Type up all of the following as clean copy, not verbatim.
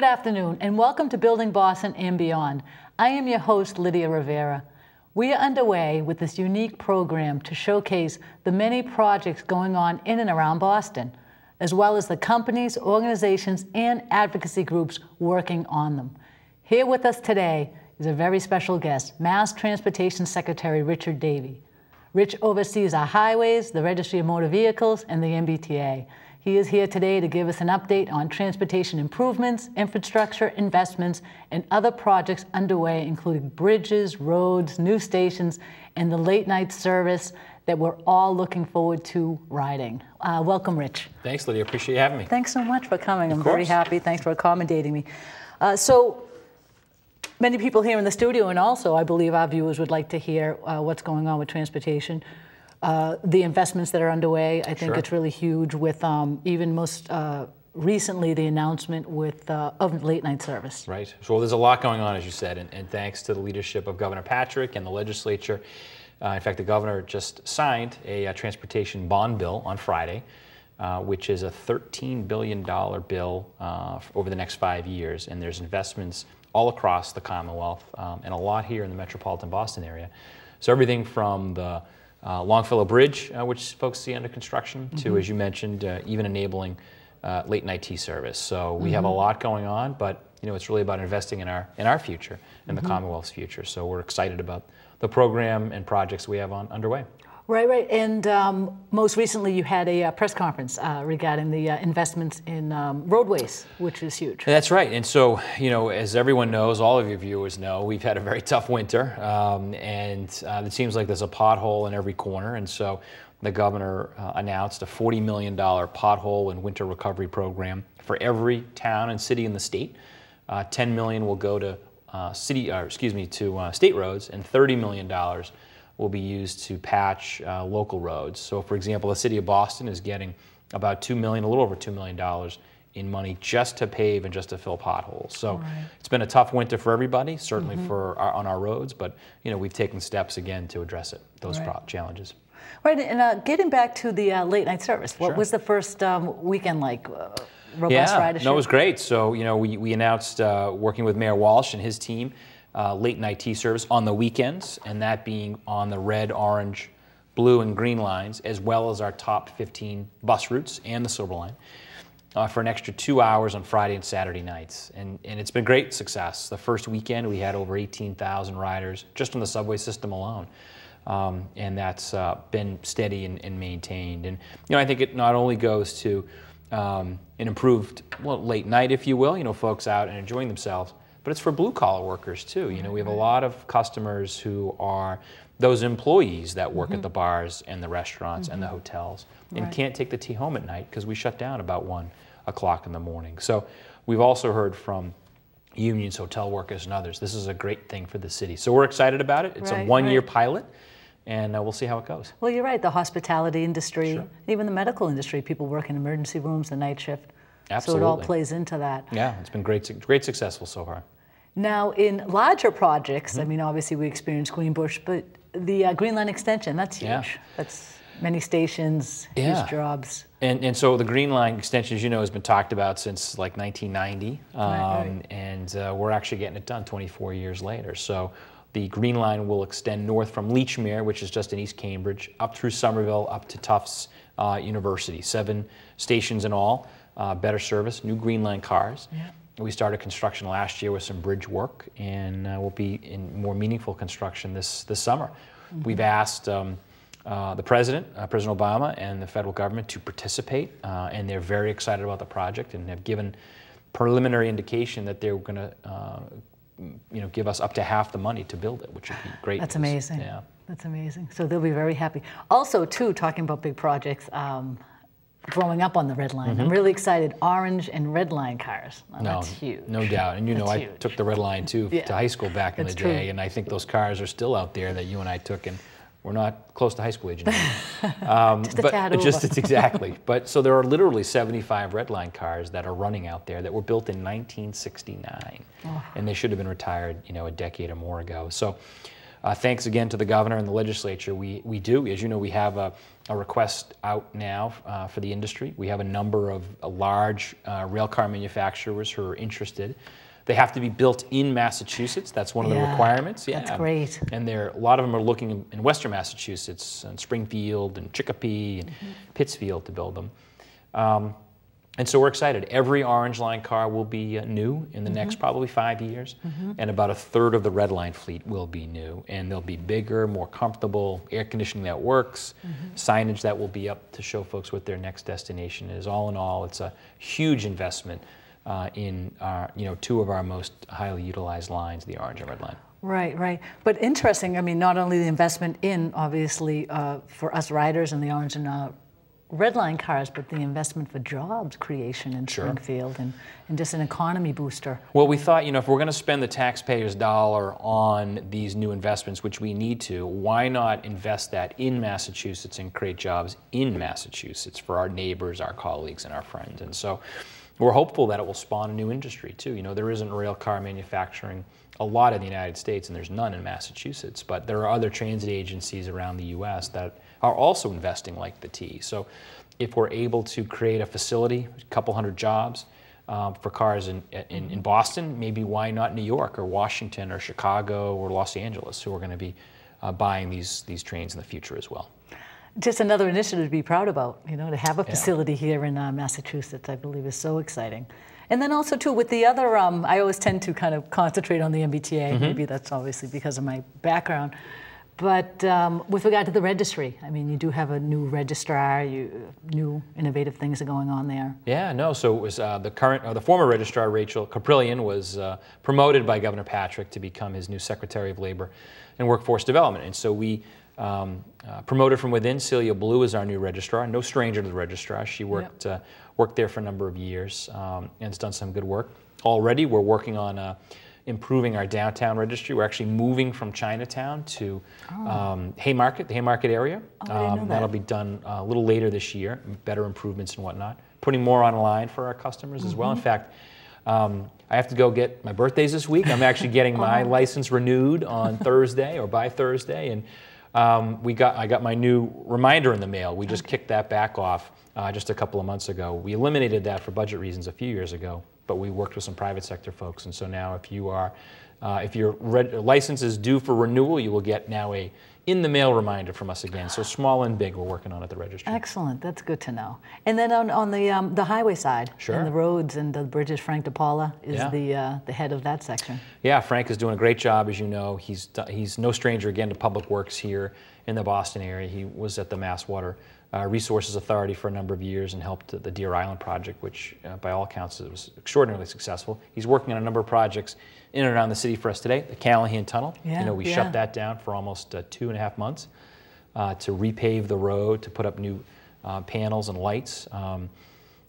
Good afternoon and welcome to Building Boston and Beyond. I am your host, Lydia Rivera. We are underway with this unique program to showcase the many projects going on in and around Boston, as well as the companies, organizations, and advocacy groups working on them. Here with us today is a very special guest, Mass Transportation Secretary Richard Davey. Rich oversees our highways, the Registry of Motor Vehicles, and the MBTA. He is here today to give us an update on transportation improvements, infrastructure investments, and other projects underway, including bridges, roads, new stations, and the late night service that we're all looking forward to riding. Welcome, Rich. Thanks, Lydia. Appreciate you having me. Thanks so much for coming. I'm course. very happy. Thanks for accommodating me. So many people here in the studio, and also I believe our viewers would like to hear what's going on with transportation. The investments that are underway, I think it's really huge with even most recently the announcement with of late night service. Right. So there's a lot going on, as you said, and thanks to the leadership of Governor Patrick and the legislature. In fact, the governor just signed a transportation bond bill on Friday, which is a $13 billion bill over the next 5 years. And there's investments all across the Commonwealth and a lot here in the metropolitan Boston area. So everything from the Longfellow Bridge, which folks see under construction, to, as you mentioned, even enabling late night tea service. So we have a lot going on, but it's really about investing in our future, in the Commonwealth's future. So we're excited about the program and projects we have underway. Right. And most recently you had a press conference regarding the investments in roadways, which is huge. That's right. And so, as everyone knows, all of your viewers know, we've had a very tough winter, and it seems like there's a pothole in every corner. And so the governor announced a $40 million pothole and winter recovery program for every town and city in the state. $10 million will go to state roads, and $30 million will be used to patch local roads. So, for example, the city of Boston is getting about a little over $2 million in money just to pave and just to fill potholes. So it's been a tough winter for everybody, certainly on our roads, but we've taken steps again to address those challenges. Right, and getting back to the late night service, what was the first weekend like? Robust ridership? No, it was great. So, we announced, working with Mayor Walsh and his team, late night tea service on the weekends, and that being on the red, orange, blue, and green lines, as well as our top 15 bus routes and the Silver Line, for an extra 2 hours on Friday and Saturday nights. And it's been great success. The first weekend, we had over 18,000 riders just on the subway system alone. And that's been steady and maintained. And I think it not only goes to an improved late night, if you will, folks out and enjoying themselves, but it's for blue collar workers too. We have a lot of customers who are those employees that work at the bars and the restaurants and the hotels and can't take the tea home at night because we shut down about 1 o'clock in the morning. So we've also heard from unions, hotel workers, and others. This is a great thing for the city. So we're excited about it. It's a one-year pilot, and we'll see how it goes. Well, you're right. The hospitality industry, even the medical industry, people work in emergency rooms, the night shift. Absolutely. So it all plays into that. Yeah, it's been great successful so far. Now, in larger projects, I mean, obviously we experienced Greenbush, but the Green Line extension, that's huge. Yeah. That's many stations, huge jobs. And so the Green Line extension, as you know, has been talked about since like 1990, and we're actually getting it done 24 years later. So the Green Line will extend north from Lechmere, which is just in East Cambridge, up through Somerville, up to Tufts University. 7 stations in all, better service, new Green Line cars. We started construction last year with some bridge work, and we'll be in more meaningful construction this summer. We've asked the President, President Obama, and the federal government to participate, and they're very excited about the project and have given preliminary indication that they're going to give us up to half the money to build it, which would be great. That's amazing. Yeah. That's amazing. So they'll be very happy. Also, too, talking about big projects, growing up on the Red Line, I'm really excited. Orange and Red Line cars. Oh, that's huge. No doubt. And I took the Red Line too to high school back in the day, and I think those cars are still out there that you and I took, and we're not close to high school age anymore. Just a tad over. Exactly. But so there are literally 75 Red Line cars that are running out there that were built in 1969, and they should have been retired, a decade or more ago. So thanks again to the governor and the legislature. We do, as you know, we have a request out now for the industry. We have a number of large rail car manufacturers who are interested. They have to be built in Massachusetts. That's one of the requirements. Yeah, that's great. And a lot of them are looking in Western Massachusetts, and Springfield, and Chicopee, and Pittsfield to build them. And so we're excited. Every Orange Line car will be new in the next probably 5 years, and about a third of the Red Line fleet will be new. And they'll be bigger, more comfortable, air conditioning that works, signage that will be up to show folks what their next destination is. All in all, it's a huge investment in two of our most highly utilized lines, the Orange and Red Line. Right, right. But interesting, I mean, not only the investment in, obviously, for us riders and the Orange and Red Line cars, but the investment for jobs creation in Springfield and just an economy booster. Well, we thought, if we're going to spend the taxpayers' dollar on these new investments, which we need to, why not invest that in Massachusetts and create jobs in Massachusetts for our neighbors, our colleagues, and our friends? And so we're hopeful that it will spawn a new industry, too. There isn't rail car manufacturing a lot in the United States, and there's none in Massachusetts, but there are other transit agencies around the U.S. that are also investing like the T. So if we're able to create a facility, a couple hundred jobs for cars in Boston, maybe why not New York or Washington or Chicago or Los Angeles, who are going to be buying these trains in the future as well. Just another initiative to be proud about, to have a facility here in Massachusetts, I believe is so exciting. And then also, too, with the other, I always tend to kind of concentrate on the MBTA. Maybe that's obviously because of my background. But with regard to the registry, I mean, you do have a new registrar, new innovative things are going on there. Yeah, no, so it was the former registrar, Rachel Caprillion, was promoted by Governor Patrick to become his new Secretary of Labor and Workforce Development. And so we promoted from within. Celia Blue is our new registrar, no stranger to the registrar. She worked there for a number of years and has done some good work. Already we're working on improving our downtown registry. We're actually moving from Chinatown to Haymarket, the Haymarket area. That'll be done a little later this year, better improvements and whatnot. Putting more online for our customers as well. In fact, I have to go get, my birthday's this week. I'm actually getting my license renewed on Thursday or by Thursday. And I got my new reminder in the mail. We just kicked that back off just a couple of months ago. We eliminated that for budget reasons a few years ago, but we worked with some private sector folks. And so now if your license is due for renewal, you will get now a in-the-mail reminder from us again. So small and big, we're working on at the registry. Excellent. That's good to know. And then on the highway side, and the roads and the bridges, Frank DePaula is the head of that section. Yeah, Frank is doing a great job, as you know. He's no stranger, again, to public works here in the Boston area. He was at the Mass Water Resources Authority for a number of years and helped the Deer Island project, which by all accounts was extraordinarily successful. He's working on a number of projects in and around the city for us today. The Callahan Tunnel, we shut that down for almost 2.5 months to repave the road, to put up new panels and lights.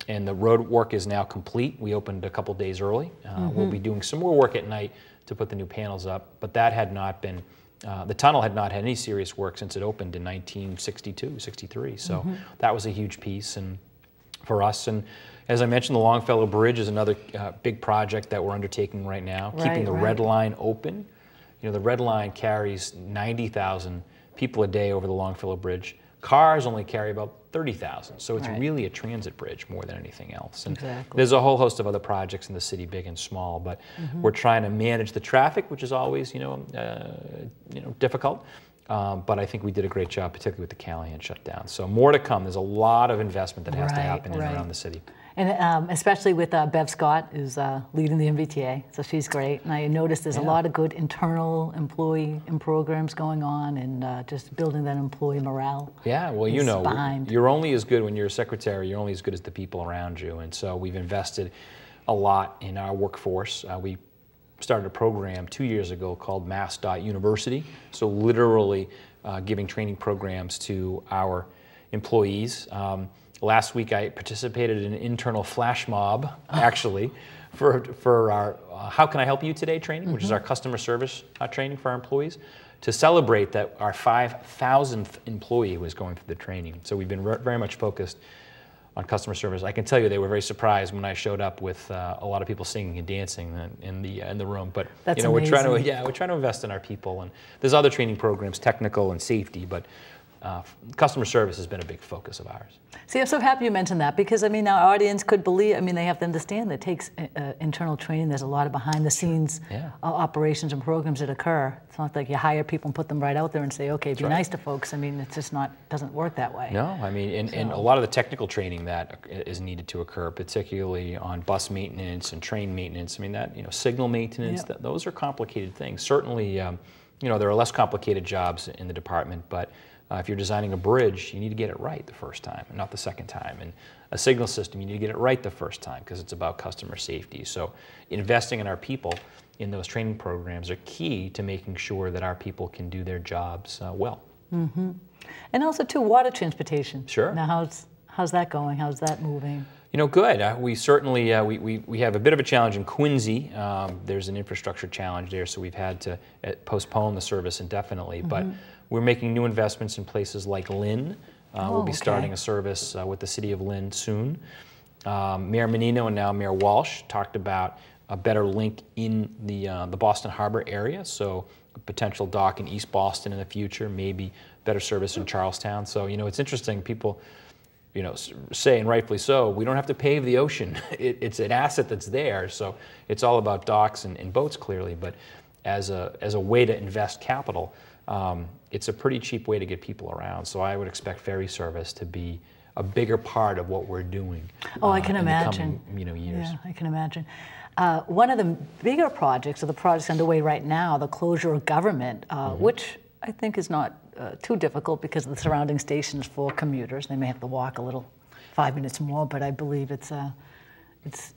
And the road work is now complete. We opened a couple days early. We'll be doing some more work at night to put the new panels up, but that had not been, the tunnel had not had any serious work since it opened in 1962, 63. So that was a huge piece for us. And as I mentioned, the Longfellow Bridge is another big project that we're undertaking right now, keeping the Red Line open. The Red Line carries 90,000 people a day over the Longfellow Bridge. Cars only carry about 30,000, so it's really a transit bridge more than anything else. And there's a whole host of other projects in the city, big and small, but we're trying to manage the traffic, which is always, difficult. But I think we did a great job, particularly with the Callahan shutdown. So more to come. There's a lot of investment that has to happen in and around the city. And especially with Bev Scott, who's leading the MBTA, so she's great. And I noticed there's a lot of good internal employee programs going on, and just building that employee morale. Yeah, well, you're only as good when you're a secretary. You're only as good as the people around you. And so we've invested a lot in our workforce. We started a program 2 years ago called Mass.University. So literally giving training programs to our employees. Last week I participated in an internal flash mob, actually, for our How Can I Help You Today training, which is our customer service training for our employees, to celebrate that our 5,000th employee was going through the training. So we've been very much focused on customer service. I can tell you they were very surprised when I showed up with a lot of people singing and dancing in the room. But That's you know, we're trying amazing. to invest in our people, and there's other training programs, technical and safety, but customer service has been a big focus of ours. See, I'm so happy you mentioned that, because I mean, our audience could believe, I mean, they have to understand that it takes internal training. There's a lot of behind the scenes operations and programs that occur. It's not like you hire people and put them right out there and say, okay, be nice to folks. I mean, it's just doesn't work that way. No, I mean, and a lot of the technical training that is needed to occur, particularly on bus maintenance and train maintenance. I mean, that, you know, signal maintenance, those are complicated things. Certainly, you know, there are less complicated jobs in the department, but if you're designing a bridge, you need to get it right the first time, and not the second time. And a signal system, you need to get it right the first time, because it's about customer safety. So investing in our people in those training programs are key to making sure that our people can do their jobs well. Mm-hmm. And also, too, water transportation. Sure. Now, how's that going? How's that moving? You know, good. We certainly, we have a bit of a challenge in Quincy. There's an infrastructure challenge there, so we've had to postpone the service indefinitely. But we're making new investments in places like Lynn. We'll be starting a service with the city of Lynn soon. Mayor Menino and now Mayor Walsh talked about a better link in the Boston Harbor area, so a potential dock in East Boston in the future, maybe better service in Charlestown. So, you know, it's interesting. People, you know, say, and rightfully so, we don't have to pave the ocean. It's an asset that's there, so it's all about docks and boats, clearly. But as a way to invest capital, it's a pretty cheap way to get people around. So I would expect ferry service to be a bigger part of what we're doing. Oh, I can imagine. In the coming, you know, years. Yeah, I can imagine. One of the bigger projects, or the projects underway right now, the closure of government, which I think is not too difficult because of the surrounding stations for commuters. They may have to walk a little, 5 minutes more, but I believe it's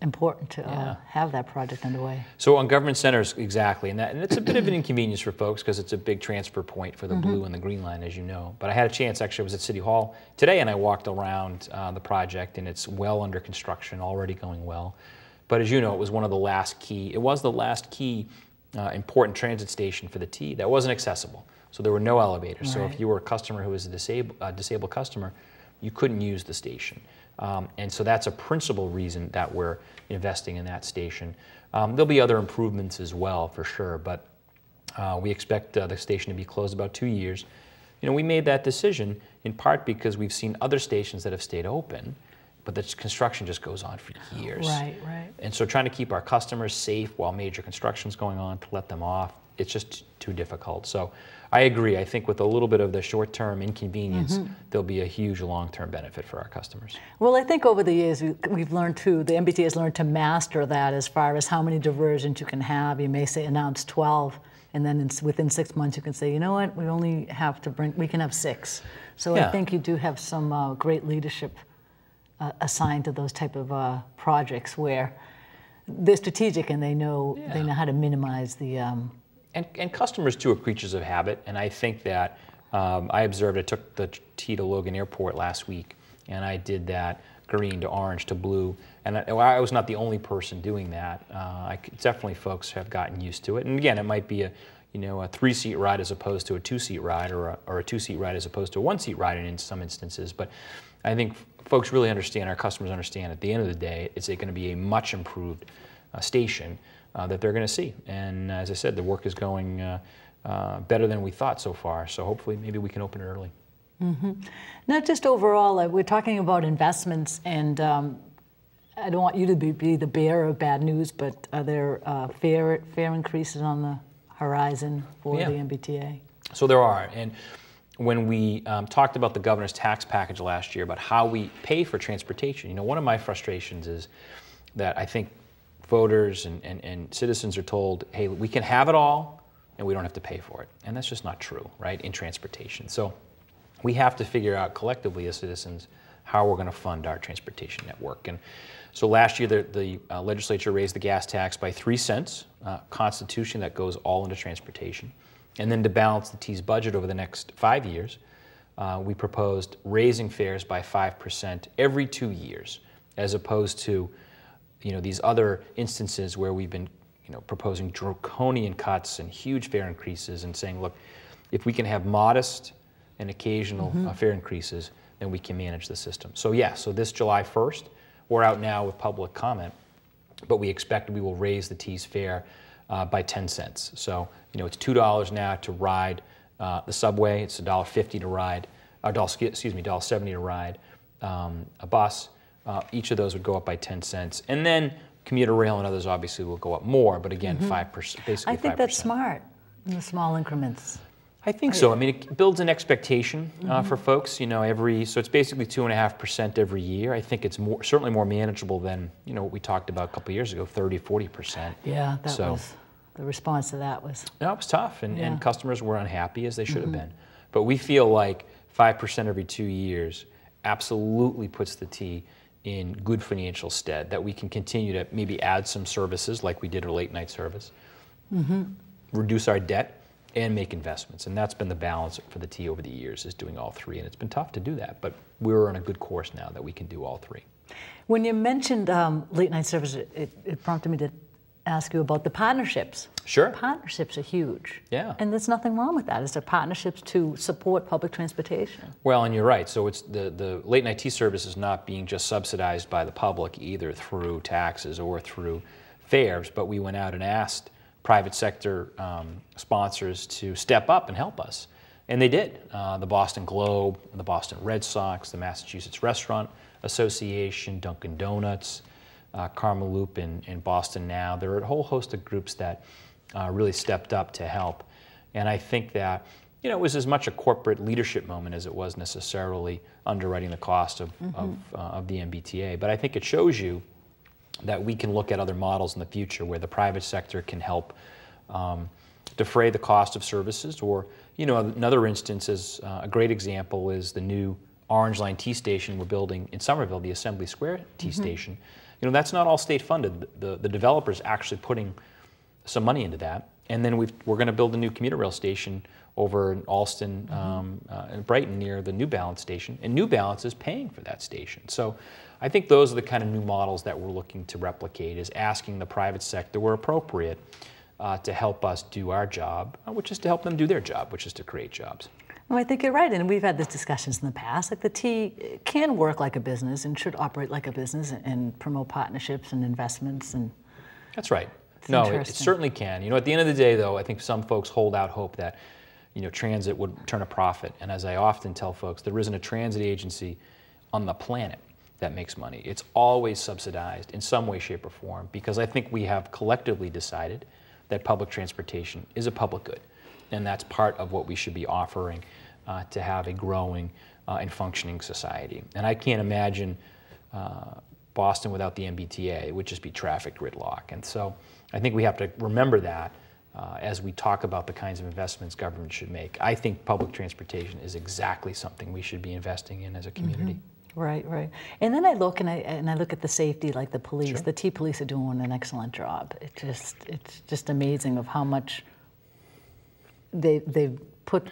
important to have that project underway. So on government centers, exactly, and it's a bit of an inconvenience for folks because it's a big transfer point for the blue and the green line, as you know. But I had a chance, actually, I was at City Hall today, and I walked around the project, and it's well under construction, already going well. But as you know, it was the last key important transit station for the T that wasn't accessible. So there were no elevators. Right. So if you were a customer who was a disabled customer, you couldn't use the station. And so that's a principal reason that we're investing in that station. There'll be other improvements as well, for sure, but we expect the station to be closed about 2 years. You know, we made that decision in part because we've seen other stations that have stayed open, but the construction just goes on for years. Right, right. And so trying to keep our customers safe while major construction's going on, to let them off, it's just too difficult. So I agree. I think with a little bit of the short-term inconvenience, there'll be a huge long-term benefit for our customers. Well, I think over the years we've learned too, the MBTA has learned to master that as far as how many diversions you can have. You may say announce 12, and then within 6 months you can say, you know what, we only have to we can have 6. So I think you do have some great leadership assigned to those type of projects where they're strategic and they know how to minimize the. And customers, too, are creatures of habit, and I think that I observed, I took the T to Logan Airport last week, and I did that green to orange to blue, and I was not the only person doing that. Definitely folks have gotten used to it, and again, it might be a 3-seat ride as opposed to a 2-seat ride, or a 2-seat ride as opposed to a 1-seat ride in some instances, but I think folks really understand, our customers understand, at the end of the day, it's going to be a much improved station that they're going to see. And as I said, the work is going better than we thought so far. So hopefully, maybe we can open it early. Not just overall, we're talking about investments, and I don't want you to be the bearer of bad news, but are there fare increases on the horizon for the MBTA? So there are. And when we talked about the governor's tax package last year, about how we pay for transportation, one of my frustrations is that I think voters and citizens are told, hey, we can have it all and we don't have to pay for it. And that's just not true, right, in transportation. So we have to figure out collectively as citizens how we're going to fund our transportation network. And so last year the legislature raised the gas tax by 3 cents, constitution that goes all into transportation. And then to balance the T's budget over the next 5 years, we proposed raising fares by 5% every 2 years, as opposed to these other instances where we've been proposing draconian cuts and huge fare increases and saying, look, if we can have modest and occasional fare increases, then and we can manage the system. So yeah, so this July 1st, we're out now with public comment, but we expect we will raise the T's fare by 10 cents. So, it's $2 now to ride the subway. It's $1.50 to ride, $1.70 to ride a bus. Each of those would go up by 10 cents. And then commuter rail and others obviously will go up more, but again, 5%, basically 5%. I think that's smart in the small increments. I think so. I mean, it builds an expectation for folks. So it's basically 2.5% every year. I think it's certainly more manageable than what we talked about a couple of years ago, 30–40%. Yeah, that was the response to that was. No, it was tough, and customers were unhappy as they should have been. But we feel like 5% every 2 years absolutely puts the T in good financial stead. That we can continue to maybe add some services like we did a late night service, reduce our debt, and make investments. And that's been the balance for the T over the years, is doing all three. And it's been tough to do that, but we're on a good course now that we can do all three. When you mentioned late night service, it prompted me to ask you about the partnerships. Sure. Partnerships are huge. Yeah. And there's nothing wrong with that. It's the partnerships to support public transportation. Well, and you're right. So it's the late night T service is not being just subsidized by the public, either through taxes or through fares, but we went out and asked private sector sponsors to step up and help us. And they did. The Boston Globe, the Boston Red Sox, the Massachusetts Restaurant Association, Dunkin' Donuts, Karmaloop in Boston Now. There are a whole host of groups that really stepped up to help. And I think that it was as much a corporate leadership moment as it was necessarily underwriting the cost of the MBTA. But I think it shows you that we can look at other models in the future where the private sector can help defray the cost of services. Or, another instance is a great example is the new Orange Line T station we're building in Somerville, the Assembly Square T station. That's not all state funded. The developer's actually putting some money into that. And then we're going to build a new commuter rail station over in Alston and Brighton near the New Balance station. And New Balance is paying for that station. So I think those are the kind of new models that we're looking to replicate, is asking the private sector where appropriate to help us do our job, which is to help them do their job, which is to create jobs. Well, I think you're right, and we've had these discussions in the past. Like the T can work like a business and should operate like a business and promote partnerships and investments. And that's right. No, it certainly can. At the end of the day, though, I think some folks hold out hope that transit would turn a profit. And as I often tell folks, there isn't a transit agency on the planet that makes money. It's always subsidized in some way, shape, or form, because I think we have collectively decided that public transportation is a public good. And that's part of what we should be offering to have a growing and functioning society. And I can't imagine Boston without the MBTA. It would just be traffic gridlock. And so I think we have to remember that as we talk about the kinds of investments government should make. I think public transportation is exactly something we should be investing in as a community. Right, right. And then I look and I look at the safety, like the police. Sure. The T police are doing an excellent job. It's just amazing of how much they've put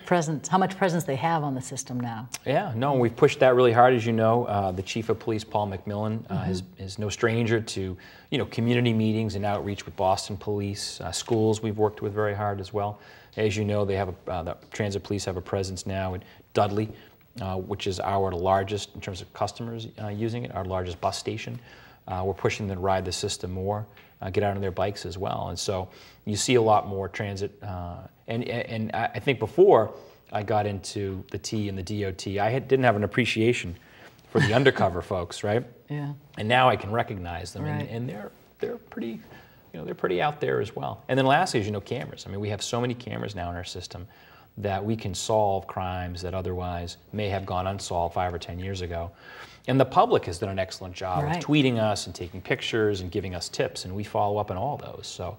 how much presence they have on the system now. Yeah, no, we've pushed that really hard, as you know. The Chief of Police, Paul McMillan, is no stranger to community meetings and outreach with Boston Police. Schools we've worked with very hard as well. As you know, they have the Transit Police have a presence now in Dudley, which is our largest in terms of customers using it, our largest bus station. We're pushing them to ride the system more, get out on their bikes as well. And so you see a lot more transit. And I think before I got into the T and the DOT, I didn't have an appreciation for the undercover folks, right? Yeah. And now I can recognize them, right. and they're pretty, they're pretty out there as well. And then lastly, as you know, cameras. I mean, we have so many cameras now in our system that we can solve crimes that otherwise may have gone unsolved 5 or 10 years ago. And the public has done an excellent job of tweeting us and taking pictures and giving us tips, and we follow up on all those. So,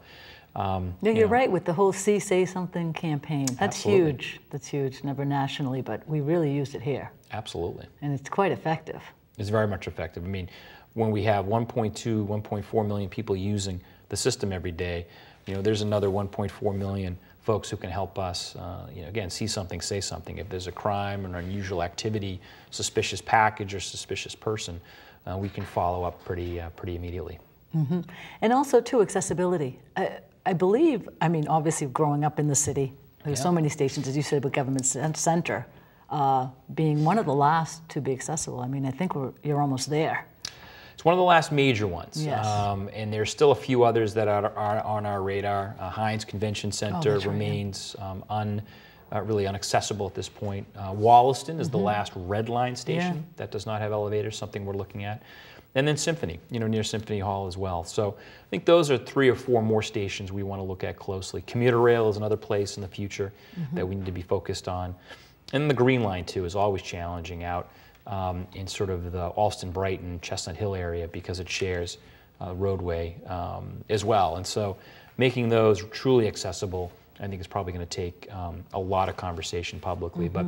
you're right with the whole Say Something campaign. That's Absolutely. Huge. That's huge. Never nationally, but we really used it here. Absolutely. And it's quite effective. It's very much effective. I mean, when we have 1.2, 1.4 million people using the system every day, there's another 1.4 million folks who can help us, again, see something, say something. If there's a crime, an unusual activity, suspicious package or suspicious person, we can follow up pretty immediately. Mm-hmm. And also, too, accessibility. I believe, I mean, obviously growing up in the city, there's so many stations, as you said, with Government Center. being one of the last to be accessible. I mean, I think you're almost there. It's one of the last major ones, Yes. And there's still a few others that are on our radar. Heinz Convention Center remains really inaccessible at this point. Wollaston is the last red line station that does not have elevators, something we're looking at. And then Symphony, near Symphony Hall as well. So I think those are 3 or 4 more stations we want to look at closely. Commuter rail is another place in the future that we need to be focused on. And the Green Line, too, is always challenging out in sort of the Alston, Brighton, Chestnut Hill area because it shares roadway as well. And so making those truly accessible, I think, is probably going to take a lot of conversation publicly. But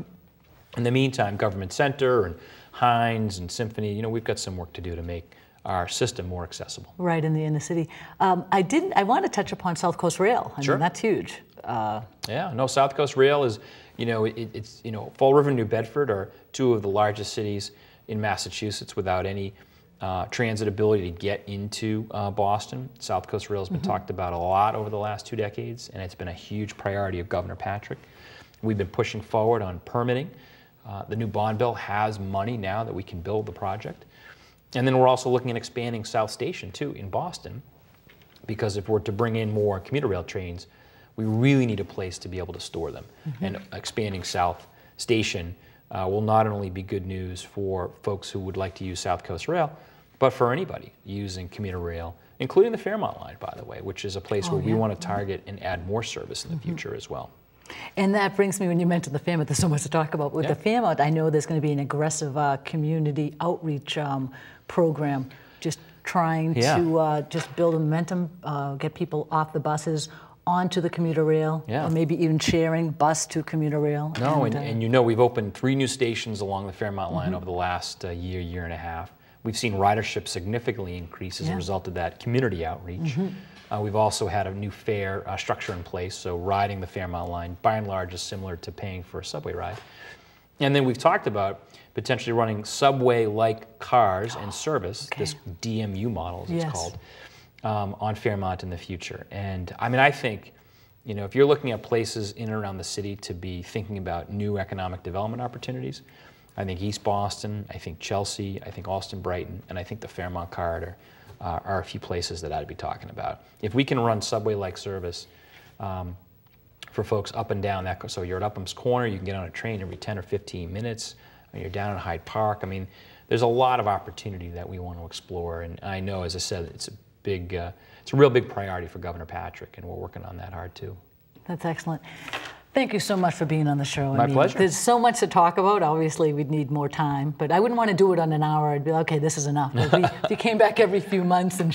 in the meantime, Government Center and Heinz and Symphony, we've got some work to do to make our system more accessible. Right, in the inner city. I want to touch upon South Coast Rail. I mean, that's huge. Yeah, no, South Coast Rail is, it's Fall River and New Bedford are 2 of the largest cities in Massachusetts without any transit ability to get into Boston. South Coast Rail has been talked about a lot over the last 2 decades, and it's been a huge priority of Governor Patrick. We've been pushing forward on permitting. The new bond bill has money now that we can build the project. And then we're also looking at expanding South Station, too, in Boston, because if we're to bring in more commuter rail trains, we really need a place to be able to store them. And expanding South Station will not only be good news for folks who would like to use South Coast Rail, but for anybody using commuter rail, including the Fairmont line, by the way, which is a place where we want to target and add more service in the future as well. And that brings me, when you mentioned the Fairmont, there's so much to talk about. With the Fairmont, I know there's going to be an aggressive community outreach program, just trying to just build a momentum, get people off the buses onto the commuter rail, or maybe even sharing bus to commuter rail. No, and we've opened 3 new stations along the Fairmont line over the last year and a half. We've seen ridership significantly increase as a result of that community outreach. We've also had a new fare structure in place, so riding the Fairmont line, by and large, is similar to paying for a subway ride. And then we've talked about potentially running subway-like cars and service, this DMU model, as it's called, on Fairmont in the future. And I mean, I think, if you're looking at places in and around the city to be thinking about new economic development opportunities, I think East Boston, I think Chelsea, I think Alston, Brighton, and I think the Fairmont corridor are a few places that I'd be talking about. If we can run subway-like service for folks up and down that, so you're at Upham's Corner, you can get on a train every 10 or 15 minutes, and you're down in Hyde Park. I mean, there's a lot of opportunity that we want to explore, and I know, as I said, it's a real big priority for Governor Patrick, and we're working on that hard too. That's excellent. Thank you so much for being on the show. My pleasure. There's so much to talk about. Obviously, we'd need more time, but I wouldn't want to do it on an hour. I'd be like, okay, this is enough. If you came back every few months and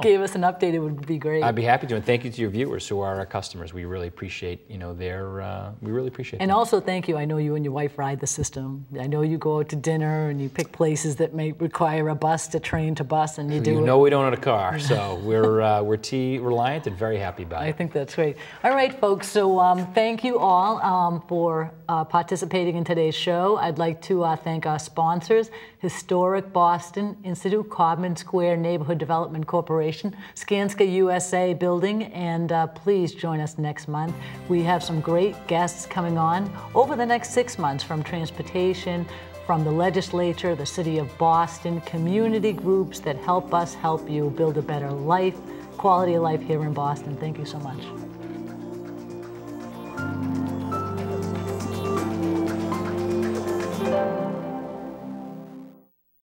gave us an update, it would be great. I'd be happy to, and thank you to your viewers who are our customers. We really appreciate, we really appreciate And them. Also, thank you. I know you and your wife ride the system. I know you go out to dinner and you pick places that may require a bus to train to bus, and you do. You know, we don't own a car, so we're T-reliant and very happy about it. I think that's great. All right, folks. So thank you all for participating in today's show. I'd like to thank our sponsors: Historic Boston Institute, Codman Square Neighborhood Development Corporation, Skanska USA Building, and please join us next month. We have some great guests coming on over the next 6 months, from transportation, from the legislature, the city of Boston, community groups that help us help you build a better life, quality of life here in Boston. Thank you so much.